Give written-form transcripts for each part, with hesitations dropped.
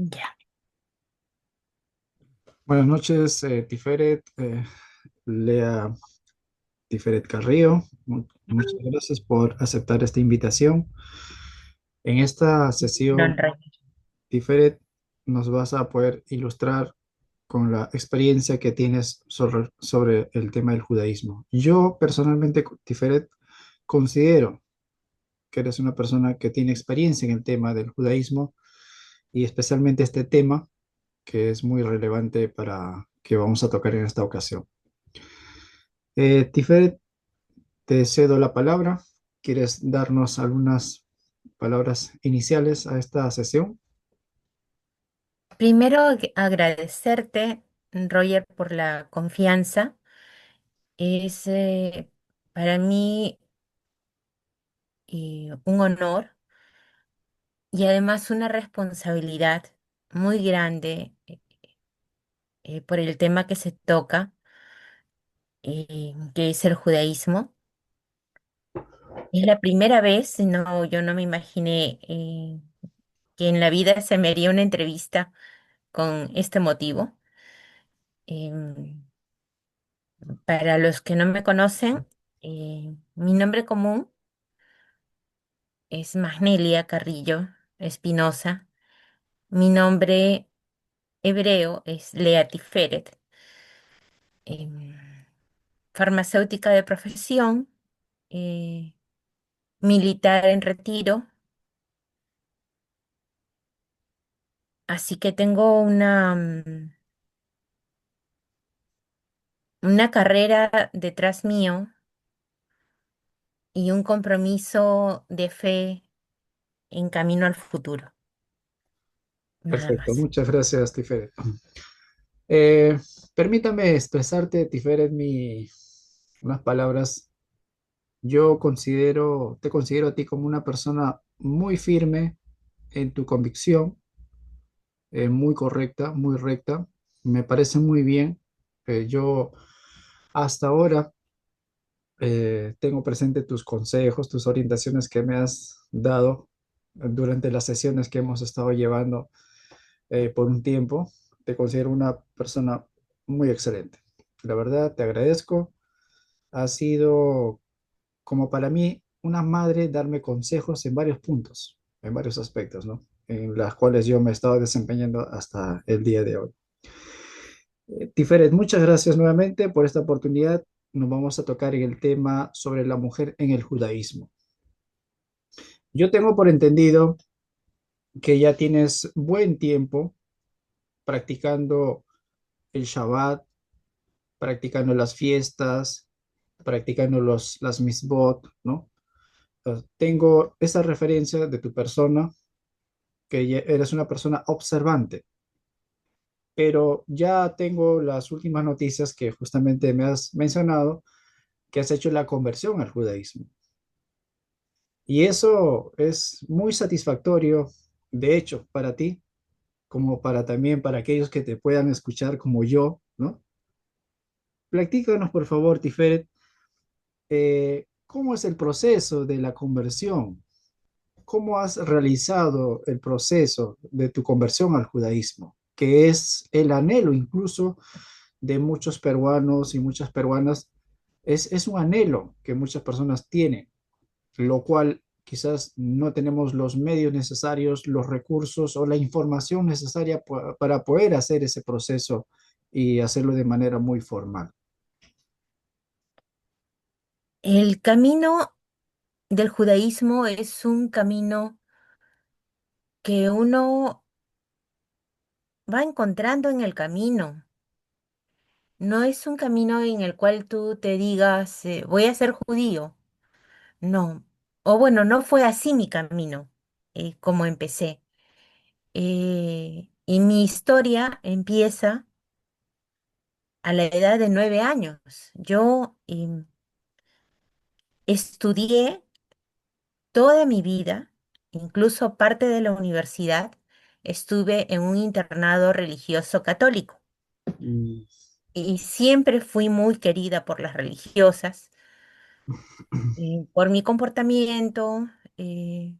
Ya. Buenas noches, Tiferet, Lea Tiferet Carrillo. Muchas gracias por aceptar esta invitación. En esta Don sesión, Roger. Tiferet, nos vas a poder ilustrar con la experiencia que tienes sobre el tema del judaísmo. Yo personalmente, Tiferet, considero que eres una persona que tiene experiencia en el tema del judaísmo y especialmente este tema que es muy relevante para que vamos a tocar en esta ocasión. Tiferet, te cedo la palabra. ¿Quieres darnos algunas palabras iniciales a esta sesión? Primero, agradecerte, Roger, por la confianza. Es para mí un honor y además una responsabilidad muy grande por el tema que se toca, que es el judaísmo. Es la primera vez, no, yo no me imaginé que en la vida se me haría una entrevista con este motivo. Em, Para los que no me conocen, mi nombre común es Magnelia Carrillo Espinosa. Mi nombre hebreo es Lea Tiferet. Em, Farmacéutica de profesión, eh, militar en retiro. Así que tengo una carrera detrás mío y un compromiso de fe en camino al futuro. Nada Perfecto, más. muchas gracias, Tiferet. Eh, Permítame expresarte, Tiferet, unas palabras. Te considero a ti como una persona muy firme en tu convicción, muy correcta, muy recta. Me parece muy bien. Yo hasta ahora tengo presente tus consejos, tus orientaciones que me has dado durante las sesiones que hemos estado llevando por un tiempo. Te considero una persona muy excelente. La verdad, te agradezco. Ha sido como para mí una madre darme consejos en varios puntos, en varios aspectos, ¿no? En las cuales yo me he estado desempeñando hasta el día de hoy. Tiferet, muchas gracias nuevamente por esta oportunidad. Nos vamos a tocar en el tema sobre la mujer en el judaísmo. Yo tengo por entendido que ya tienes buen tiempo practicando el Shabbat, practicando las fiestas, practicando las misbot, ¿no? Tengo esa referencia de tu persona, que eres una persona observante, pero ya tengo las últimas noticias que justamente me has mencionado, que has hecho la conversión al judaísmo. Y eso es muy satisfactorio, de hecho, para ti, como para también para aquellos que te puedan escuchar como yo, ¿no? Platícanos, por favor, Tiferet, ¿cómo es el proceso de la conversión? ¿Cómo has realizado el proceso de tu conversión al judaísmo? Que es el anhelo incluso de muchos peruanos y muchas peruanas, es un anhelo que muchas personas tienen, lo cual quizás no tenemos los medios necesarios, los recursos o la información necesaria para poder hacer ese proceso y hacerlo de manera muy formal. El camino del judaísmo es un camino que uno va encontrando en el camino. No es un camino en el cual tú te digas, voy a ser judío. No. O bueno, no fue así mi camino, como empecé. Y mi historia empieza a la edad de 9 años. Yo estudié toda mi vida, incluso parte de la universidad, estuve en un internado religioso católico Mm. y siempre fui muy querida por las religiosas, por mi comportamiento. eh,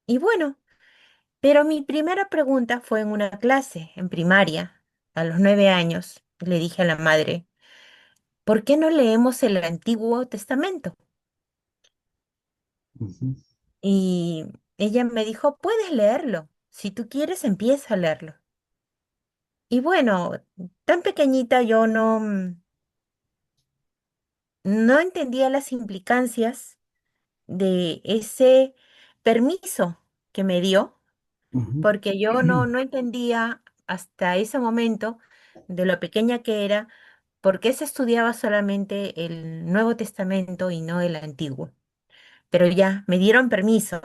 y bueno, Pero mi primera pregunta fue en una clase, en primaria, a los 9 años. Le dije a la madre, ¿por qué no leemos el Antiguo Testamento? Ujú, Y ella me dijo, puedes leerlo. Si tú quieres, empieza a leerlo. Y bueno, tan pequeñita yo no entendía las implicancias de ese permiso que me dio, ujú, porque yo no entendía hasta ese momento, de lo pequeña que era, por qué se estudiaba solamente el Nuevo Testamento y no el Antiguo. Pero ya, me dieron permiso.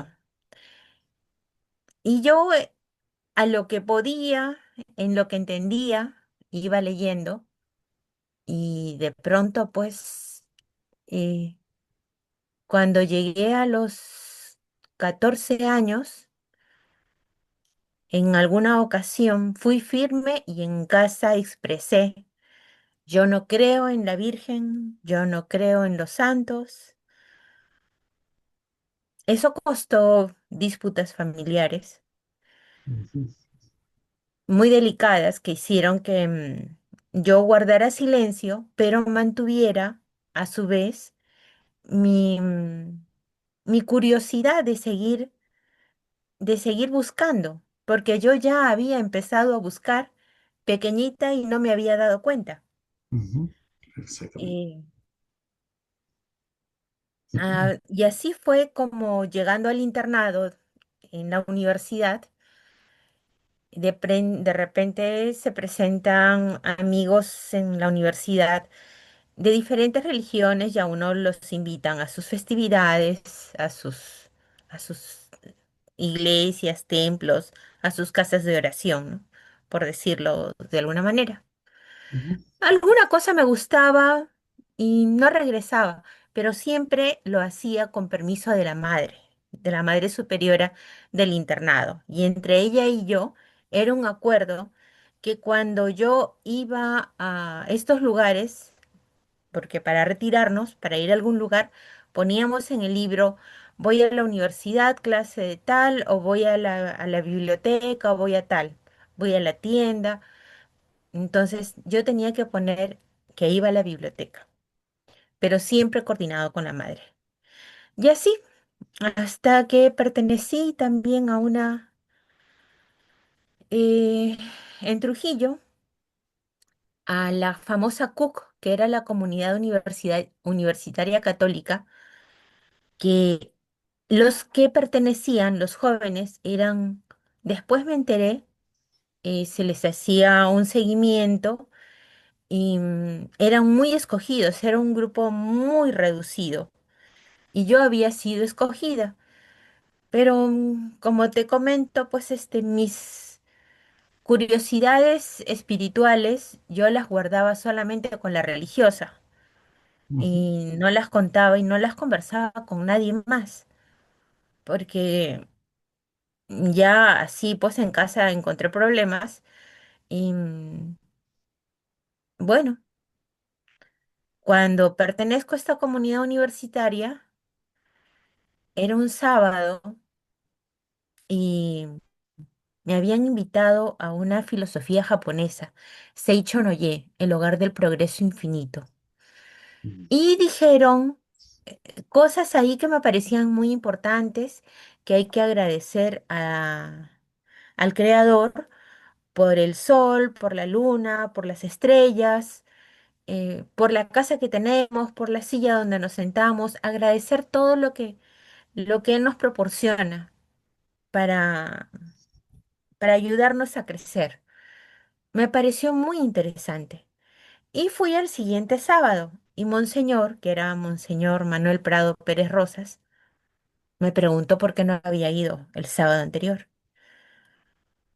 Y yo, a lo que podía, en lo que entendía, iba leyendo y de pronto, pues, eh, cuando llegué a los 14 años, en alguna ocasión fui firme y en casa expresé, yo no creo en la Virgen, yo no creo en los santos. Eso costó disputas familiares ujú, muy delicadas que hicieron que yo guardara silencio, pero mantuviera a su vez mi curiosidad de seguir buscando, porque yo ya había empezado a buscar pequeñita y no me había dado cuenta. ujú. Exactamente. Eh, y así fue como llegando al internado en la universidad, de repente se presentan amigos en la universidad de diferentes religiones y a uno los invitan a sus festividades, a sus iglesias, templos, a sus casas de oración, ¿no? Por decirlo de alguna manera. Ujú, Alguna cosa me gustaba y no regresaba, pero siempre lo hacía con permiso de la madre superiora del internado. Y entre ella y yo era un acuerdo que cuando yo iba a estos lugares, porque para retirarnos, para ir a algún lugar, poníamos en el libro, voy a la universidad, clase de tal, o voy a la biblioteca, o voy a tal, voy a la tienda. Entonces yo tenía que poner que iba a la biblioteca, pero siempre coordinado con la madre. Y así, hasta que pertenecí también a eh, en Trujillo, a la famosa CUC, que era la Comunidad Universitaria Católica, que los que pertenecían, los jóvenes, eran, después me enteré, se les hacía un seguimiento y eran muy escogidos, era un grupo muy reducido. Y yo había sido escogida, pero como te comento, pues mis curiosidades espirituales yo las guardaba solamente con la religiosa ujú, y no las contaba y no las conversaba con nadie más, porque ya así pues en casa encontré problemas y bueno, cuando pertenezco a esta comunidad universitaria, era un sábado y me habían invitado a una filosofía japonesa, Seicho no Ye, el hogar del progreso infinito. ujú, Y dijeron cosas ahí que me parecían muy importantes, que hay que agradecer al Creador por el sol, por la luna, por las estrellas, por la casa que tenemos, por la silla donde nos sentamos, agradecer todo lo que Él nos proporciona para, para ayudarnos a crecer. Me pareció muy interesante. Y fui al siguiente sábado y Monseñor, que era Monseñor Manuel Prado Pérez Rosas, me preguntó por qué no había ido el sábado anterior.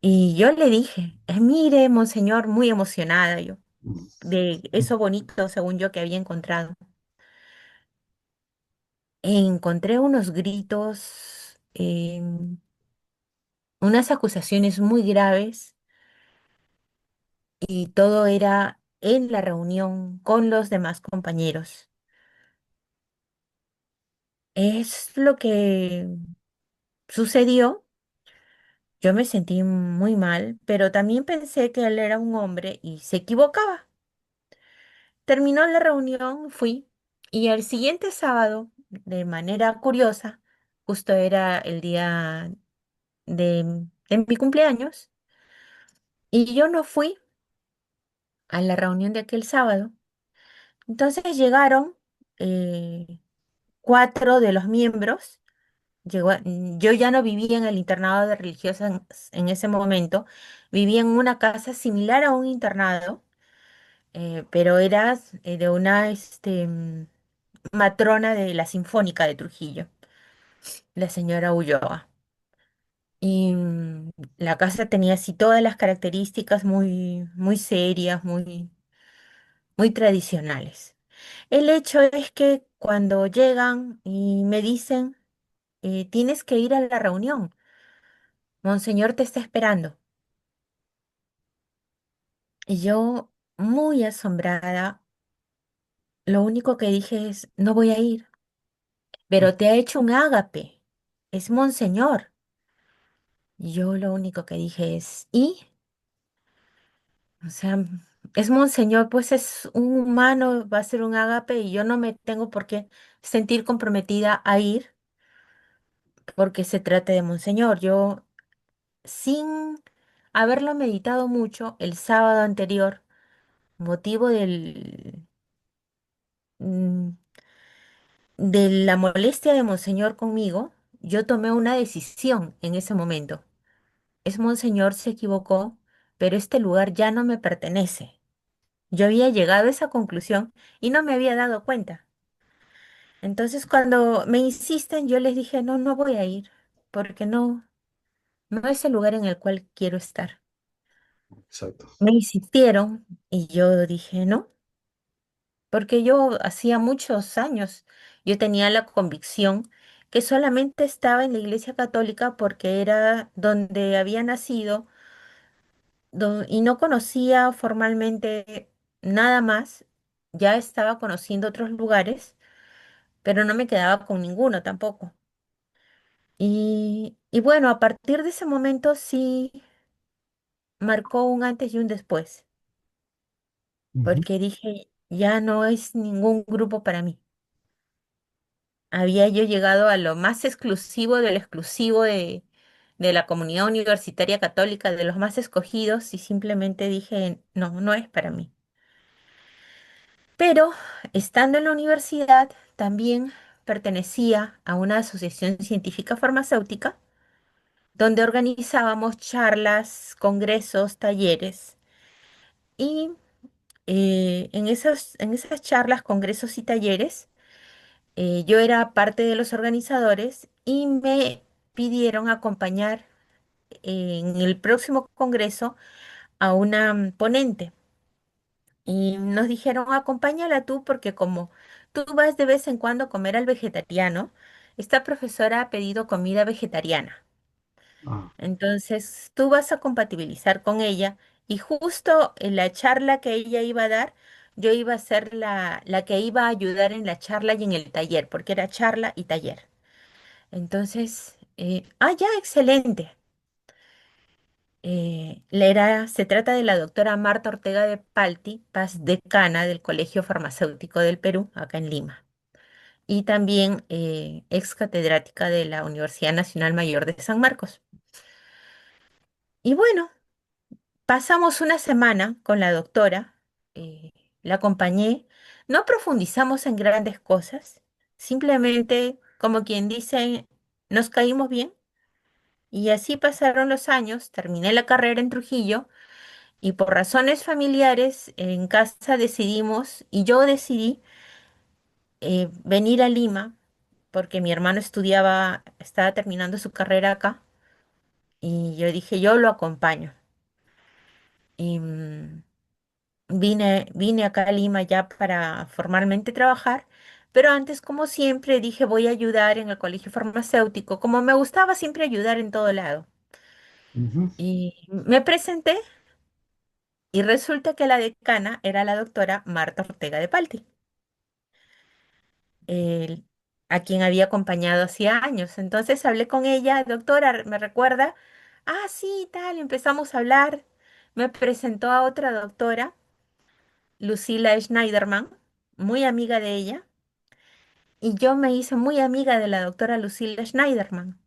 Y yo le dije, mire, Monseñor, muy emocionada yo de eso bonito, según yo, que había encontrado. Encontré unos gritos, unas acusaciones muy graves y todo era en la reunión con los demás compañeros. Es lo que sucedió. Yo me sentí muy mal, pero también pensé que él era un hombre y se equivocaba. Terminó la reunión, fui, y el siguiente sábado, de manera curiosa, justo era el día de mi cumpleaños, y yo no fui a la reunión de aquel sábado. Entonces llegaron eh, cuatro de los miembros. Yo ya no vivía en el internado de religiosas en ese momento, vivía en una casa similar a un internado, pero era de una matrona de la Sinfónica de Trujillo, la señora Ulloa. Y la casa tenía así todas las características muy, muy serias, muy, muy tradicionales. El hecho es que cuando llegan y me dicen, tienes que ir a la reunión, Monseñor te está esperando. Y yo, muy asombrada, lo único que dije es, no voy a ir, pero te ha hecho un ágape, es Monseñor. Y yo lo único que dije es, ¿y? O sea, es Monseñor, pues es un humano, va a ser un ágape y yo no me tengo por qué sentir comprometida a ir porque se trate de Monseñor. Yo, sin haberlo meditado mucho, el sábado anterior, motivo mm, de la molestia de Monseñor conmigo, yo tomé una decisión en ese momento. Es Monseñor se equivocó, pero este lugar ya no me pertenece. Yo había llegado a esa conclusión y no me había dado cuenta. Entonces, cuando me insisten, yo les dije, no, no voy a ir, porque no, no es el lugar en el cual quiero estar. Exacto. Me insistieron y yo dije, no, porque yo hacía muchos años, yo tenía la convicción que solamente estaba en la Iglesia Católica porque era donde había nacido y no conocía formalmente nada más. Ya estaba conociendo otros lugares, pero no me quedaba con ninguno tampoco. Y bueno, a partir de ese momento sí marcó un antes y un después, Ujú. porque dije, ya no es ningún grupo para mí. Había yo llegado a lo más exclusivo del exclusivo de la comunidad universitaria católica, de los más escogidos, y simplemente dije, no, no es para mí. Pero estando en la universidad, también pertenecía a una asociación científica farmacéutica donde organizábamos charlas, congresos, talleres. Y en esas charlas, congresos y talleres, yo era parte de los organizadores y me pidieron acompañar en el próximo congreso a una ponente. Y nos dijeron, acompáñala tú porque como tú vas de vez en cuando a comer al vegetariano, esta profesora ha pedido comida vegetariana. Ah, Entonces tú vas a compatibilizar con ella y justo en la charla que ella iba a dar, yo iba a ser la que iba a ayudar en la charla y en el taller, porque era charla y taller. Entonces, ya, excelente. Se trata de la doctora Marta Ortega de Palti, paz decana del Colegio Farmacéutico del Perú, acá en Lima, y también ex catedrática de la Universidad Nacional Mayor de San Marcos. Y bueno, pasamos una semana con la doctora, eh, la acompañé, no profundizamos en grandes cosas, simplemente, como quien dice, nos caímos bien y así pasaron los años, terminé la carrera en Trujillo y por razones familiares en casa decidimos, y yo decidí venir a Lima porque mi hermano estaba terminando su carrera acá y yo dije, yo lo acompaño. Y vine acá a Lima ya para formalmente trabajar, pero antes, como siempre, dije voy a ayudar en el colegio farmacéutico, como me gustaba siempre ayudar en todo lado. ujú. Y me presenté y resulta que la decana era la doctora Marta Ortega de Palti, el- a quien había acompañado hacía años. Entonces hablé con ella, doctora, ¿me recuerda? Ah, sí, tal, empezamos a hablar. Me presentó a otra doctora, Lucila Schneiderman, muy amiga de ella, y yo me hice muy amiga de la doctora Lucila Schneiderman.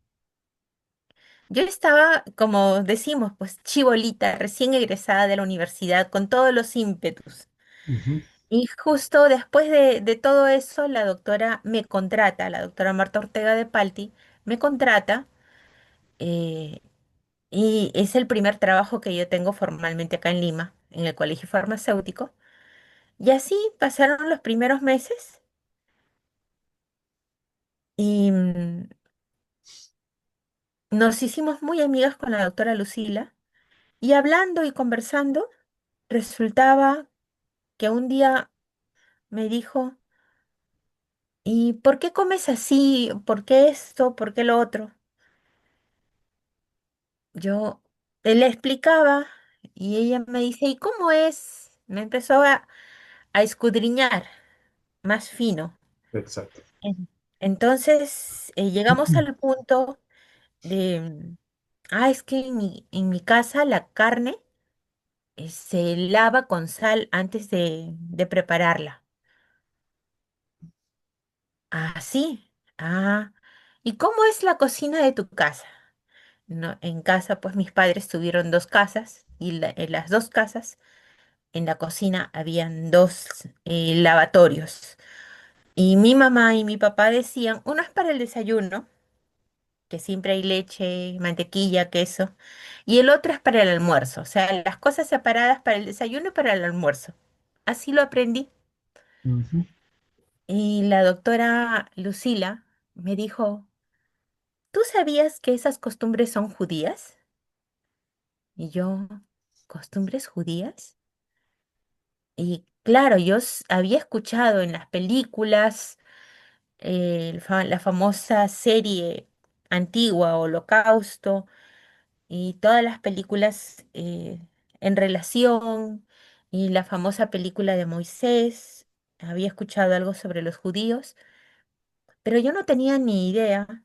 Yo estaba, como decimos, pues chibolita, recién egresada de la universidad, con todos los ímpetus. Ujú, Y justo después de todo eso, la doctora me contrata, la doctora Marta Ortega de Palti, me contrata, eh, y es el primer trabajo que yo tengo formalmente acá en Lima, en el Colegio Farmacéutico. Y así pasaron los primeros meses y nos hicimos muy amigas con la doctora Lucila. Y hablando y conversando, resultaba que un día me dijo, ¿y por qué comes así? ¿Por qué esto? ¿Por qué lo otro? Yo le explicaba y ella me dice, ¿y cómo es? Me empezó a escudriñar más fino. exacto. Entonces llegamos al punto de, es que en mi casa la carne se lava con sal antes de prepararla. Ah, sí. Ah, ¿y cómo es la cocina de tu casa? No, en casa, pues mis padres tuvieron dos casas y en las dos casas, en la cocina, habían dos lavatorios. Y mi mamá y mi papá decían, uno es para el desayuno, que siempre hay leche, mantequilla, queso, y el otro es para el almuerzo, o sea, las cosas separadas para el desayuno y para el almuerzo. Así lo aprendí. Ujú, Y la doctora Lucila me dijo, ¿tú sabías que esas costumbres son judías? Y yo, ¿costumbres judías? Y claro, yo había escuchado en las películas la famosa serie antigua, Holocausto, y todas las películas en relación, y la famosa película de Moisés. Había escuchado algo sobre los judíos, pero yo no tenía ni idea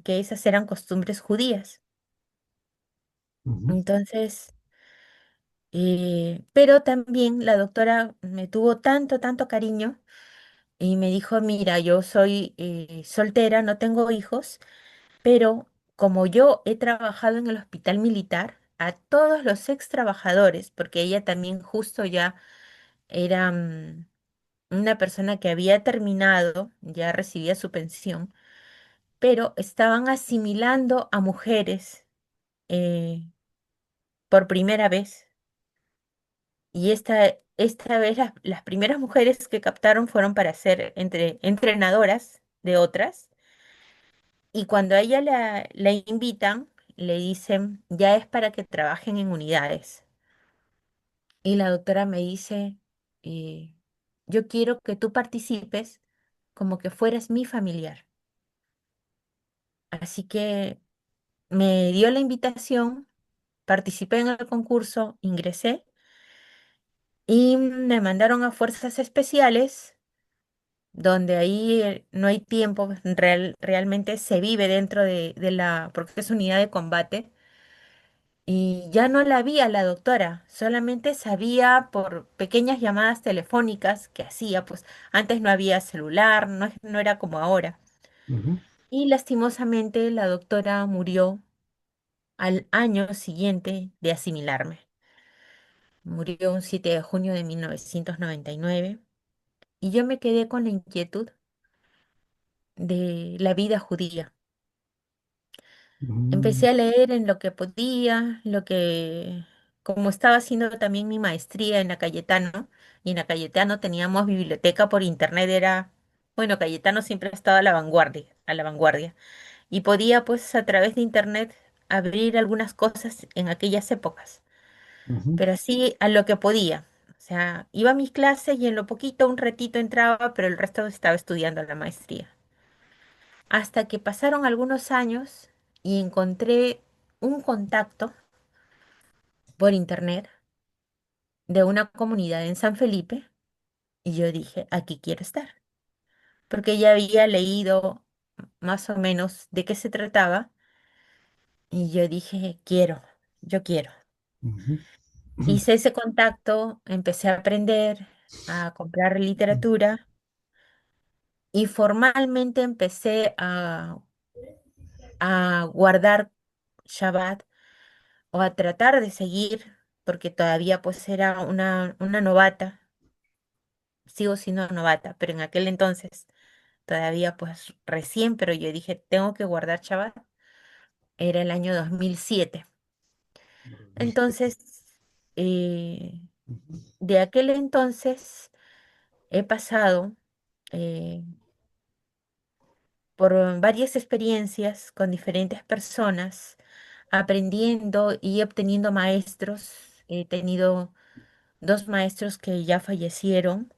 que esas eran costumbres judías. ujú, Entonces, pero también la doctora me tuvo tanto, tanto cariño y me dijo, mira, yo soy soltera, no tengo hijos, pero como yo he trabajado en el hospital militar, a todos los ex trabajadores, porque ella también justo ya era una persona que había terminado, ya recibía su pensión, pero estaban asimilando a mujeres eh, por primera vez. Y esta vez las primeras mujeres que captaron fueron para ser entrenadoras de otras. Y cuando a ella la invitan, le dicen, ya es para que trabajen en unidades. Y la doctora me dice, eh, yo quiero que tú participes como que fueras mi familiar. Así que me dio la invitación, participé en el concurso, ingresé y me mandaron a fuerzas especiales donde ahí no hay tiempo, pues, realmente se vive dentro de la, porque es unidad de combate, y ya no la vi a la doctora, solamente sabía por pequeñas llamadas telefónicas que hacía, pues antes no había celular, no era como ahora. ujú, Y lastimosamente la doctora murió al año siguiente de asimilarme. Murió un 7 de junio de 1999 y yo me quedé con la inquietud de la vida judía. ujú, Empecé a leer en lo que podía, como estaba haciendo también mi maestría en la Cayetano, y en la Cayetano teníamos biblioteca por internet, bueno, Cayetano siempre ha estado a la vanguardia, y podía pues a través de internet abrir algunas cosas en aquellas épocas, ujú, pero así a lo que podía. O sea, iba a mis clases y en lo poquito, un ratito entraba, pero el resto estaba estudiando la maestría. Hasta que pasaron algunos años y encontré un contacto por internet de una comunidad en San Felipe y yo dije, aquí quiero estar, porque ya había leído más o menos de qué se trataba Y yo dije, quiero, yo quiero. Ujú. Hice ese contacto, empecé a aprender, a comprar literatura y formalmente empecé a guardar Shabbat o a tratar de seguir, porque todavía pues era una novata, sigo siendo novata, pero en aquel entonces todavía pues recién, pero yo dije, tengo que guardar Shabbat. Era el año 2007. Entonces, eh, de aquel entonces he pasado eh, por varias experiencias con diferentes personas, aprendiendo y obteniendo maestros. He tenido dos maestros que ya fallecieron,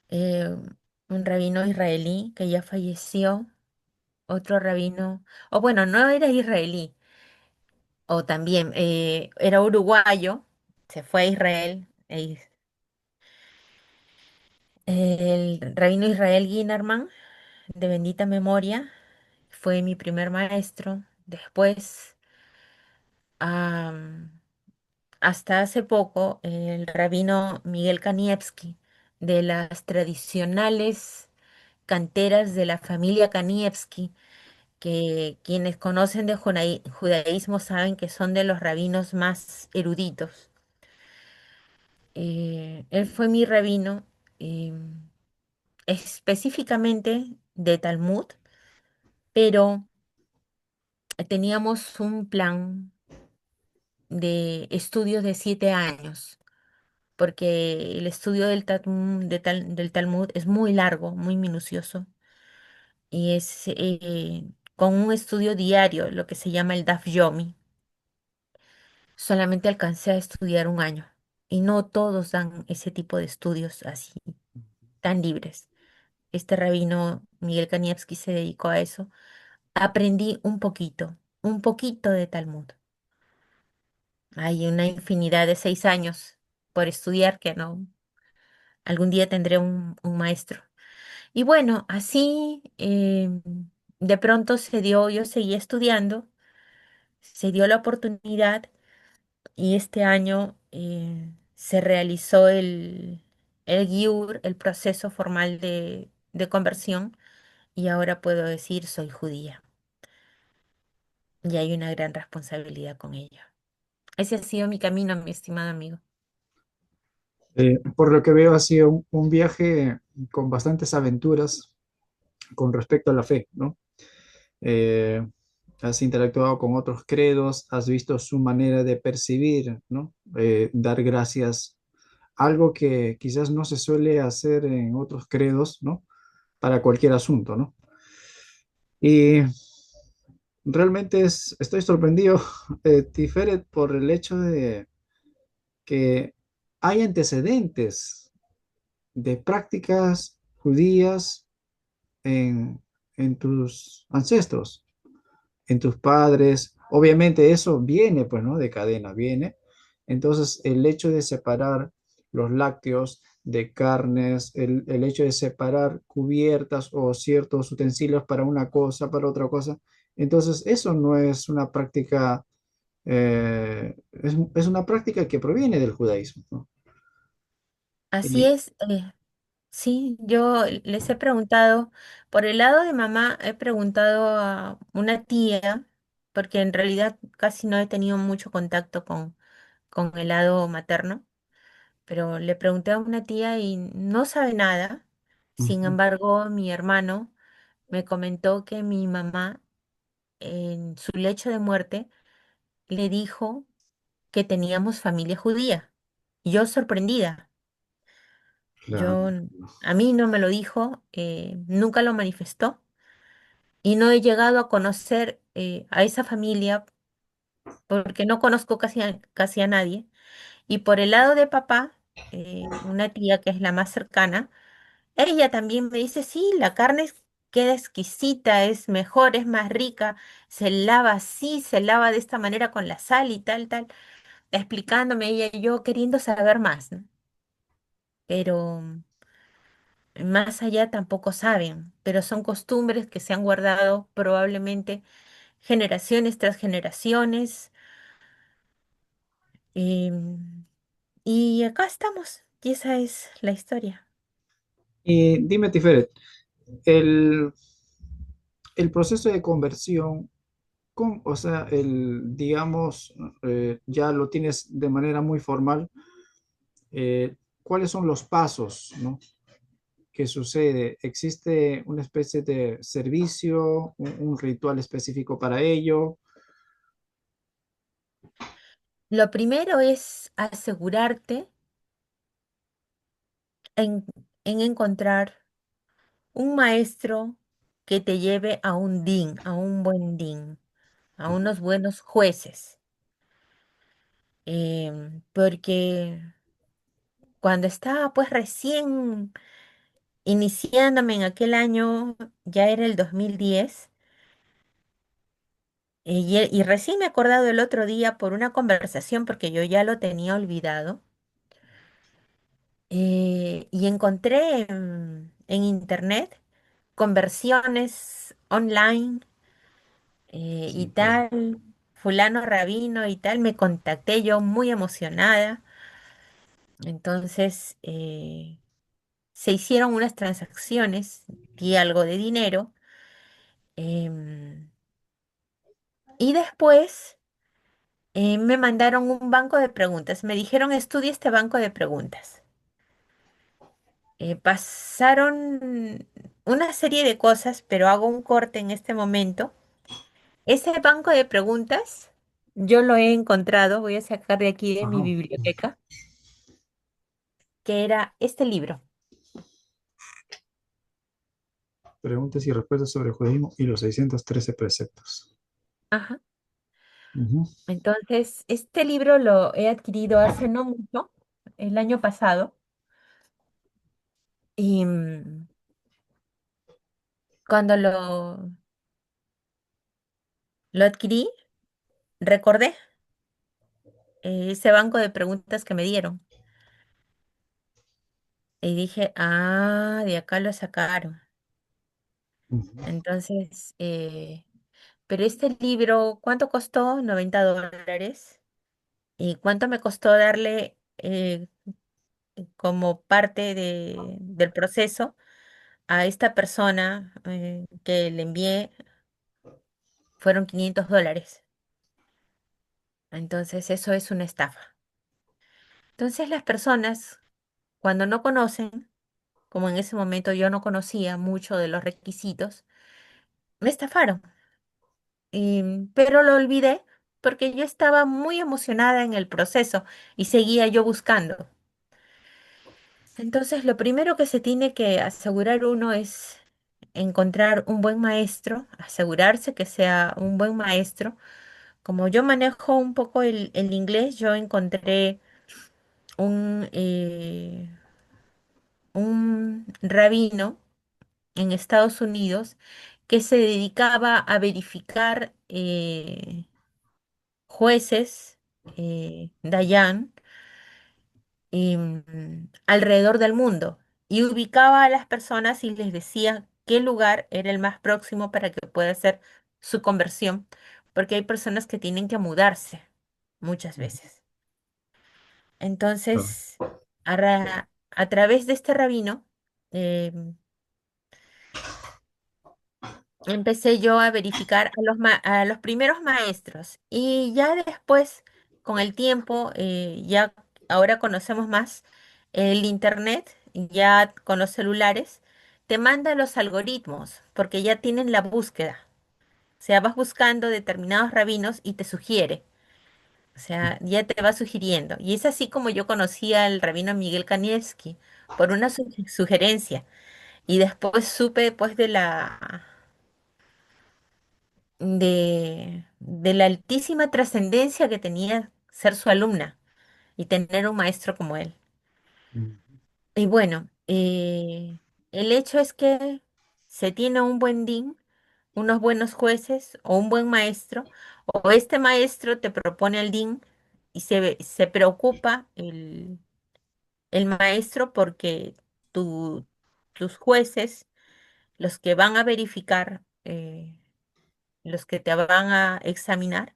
eh, un rabino israelí que ya falleció, otro rabino, o bueno, no era israelí, o también era uruguayo, se fue a Israel. El rabino Israel Ginarman, de bendita memoria, fue mi primer maestro. Después, am, hasta hace poco, el rabino Miguel Kanievski, de las tradicionales canteras de la familia Kanievski, que quienes conocen de judaísmo saben que son de los rabinos más eruditos. Él fue mi rabino, específicamente de Talmud, pero teníamos un plan de estudios de 7 años, porque el estudio del Talmud es muy largo, muy minucioso, y es con un estudio diario, lo que se llama el Daf Yomi. Solamente alcancé a estudiar un año, y no todos dan ese tipo de estudios así, tan libres. Este rabino Miguel Kanievski se dedicó a eso. Aprendí un poquito de Talmud. Hay una infinidad de 6 años por estudiar que no, algún día tendré un maestro. Y bueno, así de pronto se dio, yo seguí estudiando, se dio la oportunidad y este año se realizó el GIUR, el proceso formal de conversión, y ahora puedo decir soy judía y hay una gran responsabilidad con ello. Ese ha sido mi camino, mi estimado amigo. Por lo que veo, ha sido un viaje con bastantes aventuras con respecto a la fe, ¿no? Eh, Has interactuado con otros credos, has visto su manera de percibir, ¿no? Dar gracias, algo que quizás no se suele hacer en otros credos, ¿no? Para cualquier asunto, ¿no? Y realmente estoy sorprendido, Tiferet, por el hecho de que hay antecedentes de prácticas judías en, en tus ancestros, en tus padres. Obviamente eso viene, pues, ¿no? De cadena, viene. Entonces, el hecho de separar los lácteos de carnes, el hecho de separar cubiertas o ciertos utensilios para una cosa, para otra cosa, entonces eso no es una práctica, es una práctica que proviene del judaísmo, ¿no? Así Y, es, sí, yo les he preguntado, por el lado de mamá, he preguntado a una tía, porque en realidad casi no he tenido mucho contacto con el lado materno, pero le pregunté a una tía y no sabe nada. Sin Ujú, embargo, mi hermano me comentó que mi mamá en su lecho de muerte le dijo que teníamos familia judía. Yo sorprendida. claro. A mí no me lo dijo, nunca lo manifestó y no he llegado a conocer a esa familia porque no conozco casi a nadie. Y por el lado de papá, una tía que es la más cercana, ella también me dice, sí, la carne queda exquisita, es mejor, es más rica, se lava así, se lava de esta manera con la sal y tal, tal, explicándome ella y yo queriendo saber más, ¿no? Pero más allá tampoco saben, pero son costumbres que se han guardado probablemente generaciones tras generaciones. em, y acá estamos, y esa es la historia. Y dime, Tiferet, el, el proceso de conversión, o sea, digamos, ya lo tienes de manera muy formal, ¿cuáles son los pasos, ¿no? ¿Qué sucede? ¿Existe una especie de servicio, un ritual específico para ello? Lo primero es asegurarte en, en encontrar un maestro que te lleve a un DIN, a un buen DIN, a unos buenos jueces. Porque cuando estaba pues recién iniciándome en aquel año, ya era el 2010, y recién me he acordado el otro día por una conversación, porque yo ya lo tenía olvidado, y encontré en internet conversiones online y Sí, claro. tal, fulano rabino y tal, me contacté yo muy emocionada. Entonces se hicieron unas transacciones, di algo de dinero, em, y después me mandaron un banco de preguntas. Me dijeron, estudia este banco de preguntas. Pasaron una serie de cosas, pero hago un corte en este momento. Ese banco de preguntas yo lo he encontrado, voy a sacar de aquí de mi Ajá. biblioteca, que era este libro. Preguntas y respuestas sobre el judaísmo y los 613 preceptos. Ajá. Ujú, Entonces, este libro lo he adquirido hace no mucho, el año pasado, y cuando lo adquirí, recordé ese banco de preguntas que me dieron y dije, ah, de acá lo sacaron. ujú, Entonces, pero este libro, ¿cuánto costó? $90. ¿Y cuánto me costó darle como parte del proceso a esta persona que le envié? Fueron $500. Entonces, eso es una estafa. Entonces, las personas, cuando no conocen, como en ese momento yo no conocía mucho de los requisitos, me estafaron. Pero lo olvidé porque yo estaba muy emocionada en el proceso y seguía yo buscando. Entonces, lo primero que se tiene que asegurar uno es encontrar un buen maestro, asegurarse que sea un buen maestro. Como yo manejo un poco el inglés, yo encontré un, eh, un rabino en Estados Unidos que se dedicaba a verificar jueces, Dayan, alrededor del mundo y ubicaba a las personas y les decía qué lugar era el más próximo para que pueda hacer su conversión, porque hay personas que tienen que mudarse muchas ujú. veces. Claro. Entonces, a través de este rabino, em, empecé yo a verificar a los primeros maestros y ya después, con el tiempo, ya ahora conocemos más el internet, ya con los celulares, te manda los algoritmos porque ya tienen la búsqueda. O sea, vas buscando determinados rabinos y te sugiere. O sea, ya te va sugiriendo. Y es así como yo conocí al rabino Miguel Kanievski, por una sugerencia. Y después supe pues de la altísima trascendencia que tenía ser su alumna y tener un maestro como él. Ujú, Y bueno, el hecho es que se tiene un buen DIN, unos buenos jueces o un buen maestro, o este maestro te propone el DIN y se preocupa el maestro porque tus jueces, los que van a verificar, los que te van a examinar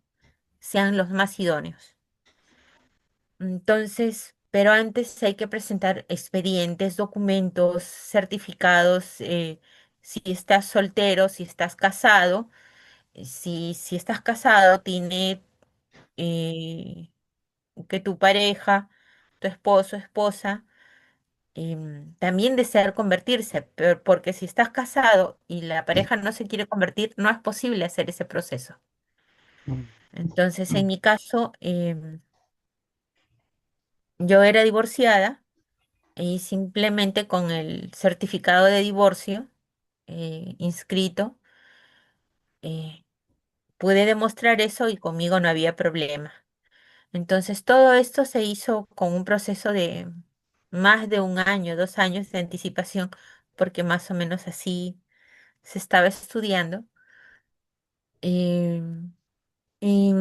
sean los más idóneos. Entonces, pero antes hay que presentar expedientes, documentos, certificados, si estás soltero, si estás casado. Si estás casado, tiene eh, que tu pareja, tu esposo, esposa, también desear convertirse, porque si estás casado y la pareja no se quiere convertir, no es posible hacer ese proceso. Mm, Entonces, en mm, mi caso, yo era divorciada y simplemente con el certificado de divorcio inscrito, eh, pude demostrar eso y conmigo no había problema. Entonces, todo esto se hizo con un proceso de más de un año, 2 años de anticipación, porque más o menos así se estaba estudiando. em, y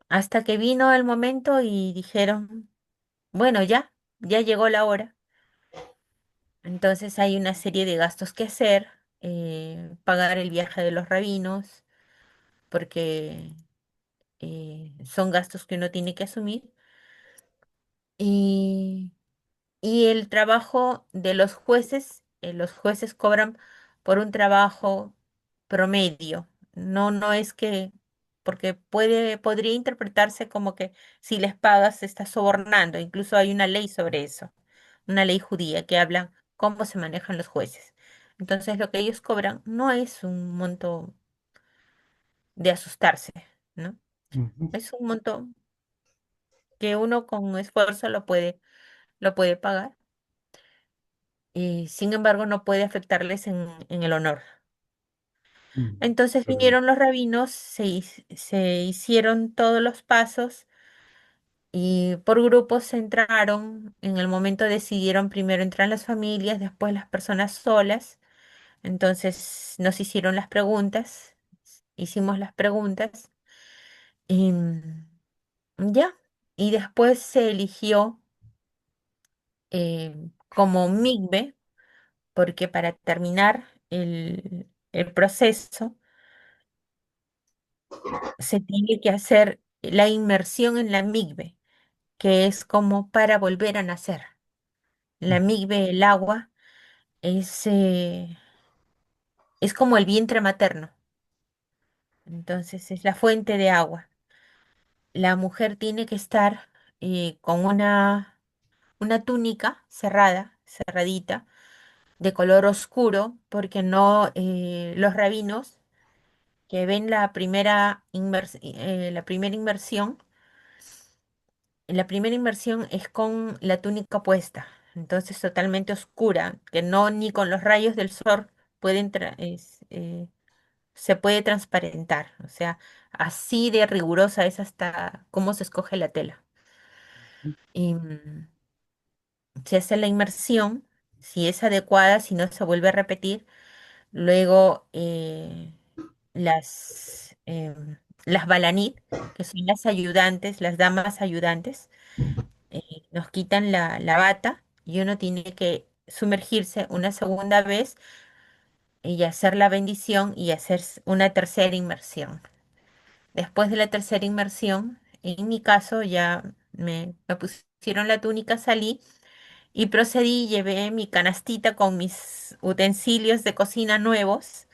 hasta que vino el momento y dijeron, bueno, ya llegó la hora. Entonces hay una serie de gastos que hacer, pagar el viaje de los rabinos, porque son gastos que uno tiene que asumir. Y Y el trabajo de los jueces cobran por un trabajo promedio. No es que, porque podría interpretarse como que si les pagas, estás sobornando. Incluso hay una ley sobre eso, una ley judía que habla cómo se manejan los jueces. Entonces, lo que ellos cobran no es un monto de asustarse, ¿no? ujú, Es un monto que uno con esfuerzo lo puede pagar. Y sin embargo no puede afectarles en el honor. mm, Entonces pero, vinieron los rabinos, se hicieron todos los pasos y por grupos entraron. En el momento decidieron primero entrar las familias, después las personas solas. Entonces nos hicieron las preguntas, hicimos las preguntas y ya. Y después se eligió como MIGBE, porque para terminar el proceso se tiene que hacer la inmersión en la migbe, que es como para volver a nacer. La migbe, el agua, es como el vientre materno, entonces es la fuente de agua. La mujer tiene que estar con una túnica cerrada, cerradita, de color oscuro, porque no los rabinos que ven la primera inmersión. La primera inmersión es con la túnica puesta, entonces totalmente oscura, que no ni con los rayos del sol se puede transparentar. O sea, así de rigurosa es hasta cómo se escoge la tela. Y se hace la inmersión, si es adecuada, si no se vuelve a repetir. Luego las balanit, que son las ayudantes, las damas ayudantes nos quitan la bata y uno tiene que sumergirse una segunda vez y hacer la bendición y hacer una tercera inmersión. Después de la tercera inmersión, en mi caso ya me pusieron la túnica, salí y procedí, llevé mi canastita con mis utensilios de cocina nuevos,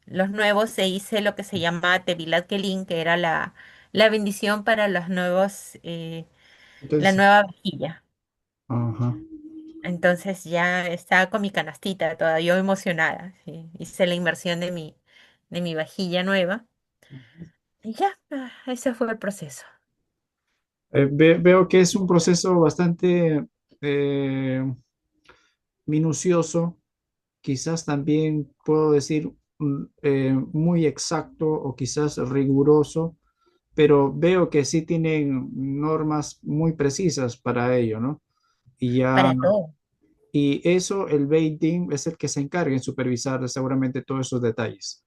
los nuevos, e hice lo que se llama Tevilat Kelin, que era la bendición para los nuevos, la entonces, nueva vajilla. ajá. Entonces ya estaba con mi canastita, toda yo emocionada. Sí. Hice la inversión de mi vajilla nueva y ya, ese fue el proceso. Veo que es un proceso bastante eh, minucioso, quizás también puedo decir muy exacto o quizás riguroso, pero veo que sí tienen normas muy precisas para ello, ¿no? Y ya, Para todo. y eso el Beit Din es el que se encarga en supervisar seguramente todos esos detalles.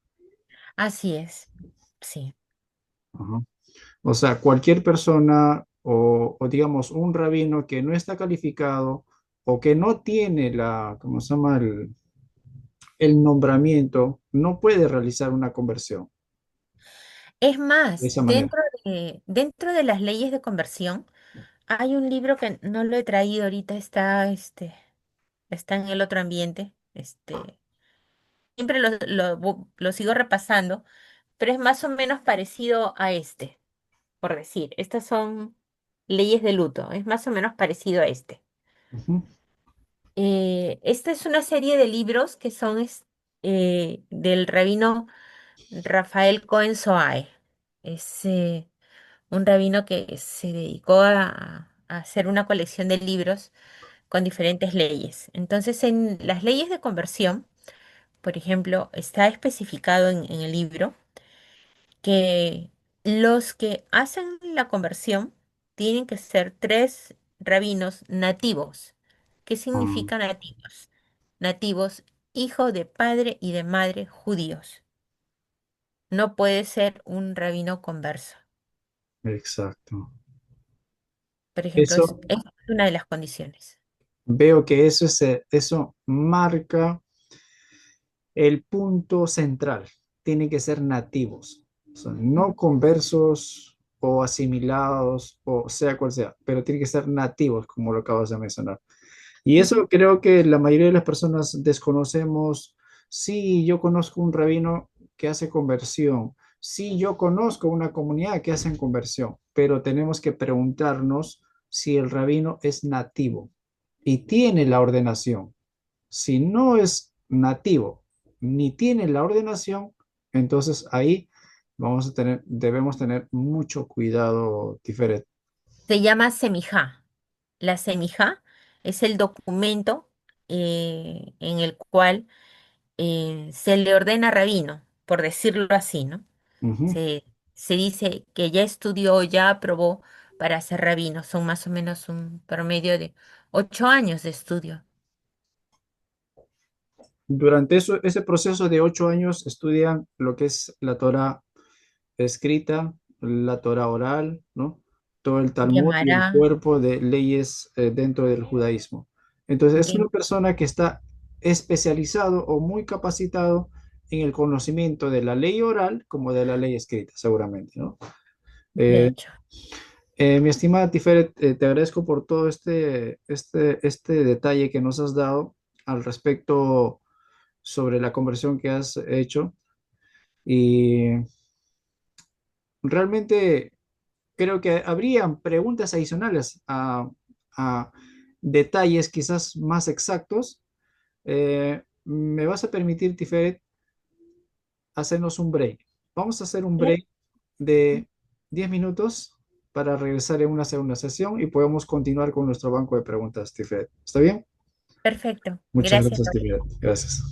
Así es. Sí. Ajá. O sea, cualquier persona o digamos un rabino que no está calificado o que no tiene la, ¿cómo se llama? el nombramiento no puede realizar una conversión Es de más, esa manera. dentro de las leyes de conversión, hay un libro que no lo he traído ahorita, está en el otro ambiente. Siempre lo sigo repasando, pero es más o menos parecido a este, por decir. Estas son leyes de luto, es más o menos parecido a este. Ujú. Esta es una serie de libros que son del rabino Rafael Cohen Soae. Es un rabino que se dedicó a hacer una colección de libros con diferentes leyes. Entonces, en las leyes de conversión, por ejemplo, está especificado en el libro que los que hacen la conversión tienen que ser tres rabinos nativos. ¿Qué Ah, significa nativos? Nativos, hijo de padre y de madre judíos. No puede ser un rabino converso. exacto. Por ejemplo, Eso, es una de las condiciones. veo que eso marca el punto central. Tienen que ser nativos, o sea, no conversos o asimilados o sea cual sea, pero tienen que ser nativos, como lo acabas de mencionar. Y eso Ujú. creo que la mayoría de las personas desconocemos. Sí, yo conozco un rabino que hace conversión. Sí, yo conozco una comunidad que hace conversión, pero tenemos que preguntarnos si el rabino es nativo y tiene la ordenación. Si no es nativo ni tiene la ordenación, entonces ahí debemos tener mucho cuidado diferente. Se llama semijá. La semijá es el documento en el cual se le ordena rabino, por decirlo así, ¿no? Ujú. Se dice que ya estudió, ya aprobó para ser rabino. Son más o menos un promedio de 8 años de estudio. Durante ese proceso de 8 años estudian lo que es la Torah escrita, la Torah oral, ¿no? Todo el Talmud y el Gemara, cuerpo de leyes dentro del judaísmo. Entonces, es una Gem- persona que está especializado o muy capacitado en el conocimiento de la ley oral como de la ley escrita, seguramente, ¿no? de Eh, hecho. Mi estimada Tiferet, te agradezco por todo este detalle que nos has dado al respecto sobre la conversión que has hecho y realmente creo que habrían preguntas adicionales a detalles quizás más exactos. ¿Me vas a permitir, Tiferet, hacernos un break? Vamos a hacer un Claro. break de 10 minutos para regresar en una segunda sesión y podemos continuar con nuestro banco de preguntas, Tiferet. ¿Está bien? Perfecto. Muchas Gracias. gracias, Tiferet. Gracias.